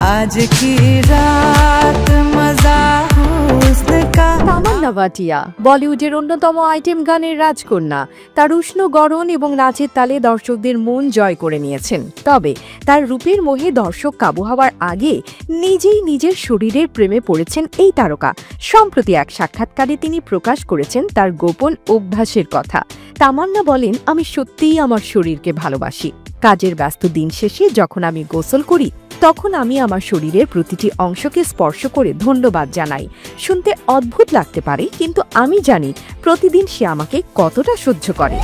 आज की रात मजा हुस्न का। তামান্না ভাটিয়া বলিউডের অন্যতম আইটেম গানের রাজকন্যা। তার উষ্ণ গড়ন এবং নাচের তালে দর্শকদের মন জয় করে নিয়েছেন। তবে তার রূপের মোহে দর্শক কাবু হওয়ার আগে নিজেই নিজের শরীরের প্রেমে পড়েছেন এই তারকা। সম্প্রতি এক সাক্ষাৎকারে তিনি প্রকাশ করেছেন তার গোপন অভ্যাসের কথা। তামান্না বলেন, আমি সত্যিই আমার শরীরকে ভালোবাসি। কাজের ব্যস্ত দিন শেষে যখন আমি গোসল করি তখন আমি আমার শরীরের প্রতিটি অংশকে স্পর্শ করে ধন্যবাদ জানাই। শুনতে অদ্ভুত লাগতে পারে, কিন্তু আমি জানি প্রতিদিন সে আমাকে কতটা সহ্য করে।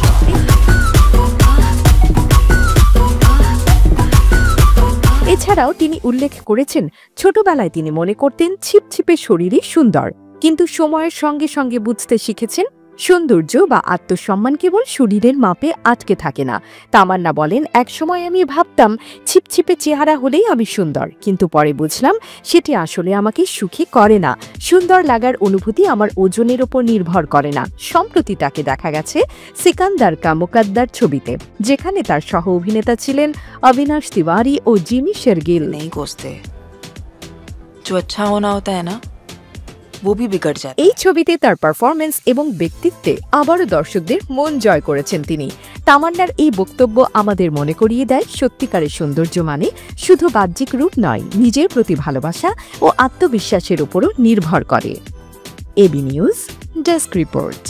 এছাড়াও তিনি উল্লেখ করেছেন, ছোটবেলায় তিনি মনে করতেন ছিপছিপে শরীরই সুন্দর, কিন্তু সময়ের সঙ্গে সঙ্গে বুঝতে শিখেছেন সৌন্দর্য বা আত্মসম্মান কেবল শরীরের মাপে আটকে থাকে না। তামান্না বলেন, একসময় আমি ভাবতাম ছিপছিপে চেহারা হলেই আমি সুন্দর, কিন্তু পরে বুঝলাম সেটি আসলে আমাকে সুখী করে না। সুন্দর লাগার অনুভূতি আমার ওজনের ওপর নির্ভর করে না। সম্প্রতি তাকে দেখা গেছে সিকান্দার কা মুকদ্দর ছবিতে, যেখানে তার সহ অভিনেতা ছিলেন অবিনাশ তিওয়ারি ও জিমি শেরগিল। नहीं कोसते जो अच्छा होना होता है ना वो भी बिगड़ जाता है। এই ছবিতে তার পারফরমেন্স এবং ব্যক্তিত্বে আবারও দর্শকদের মন জয় করেছেন তিনি। তামান্নার এই বক্তব্য আমাদের মনে করিয়ে দেয়, সত্যিকারের সৌন্দর্য মানে শুধু বাহ্যিক রূপ নয়, নিজের প্রতি ভালোবাসা ও আত্মবিশ্বাসের উপরও নির্ভর করে। AB news desk report.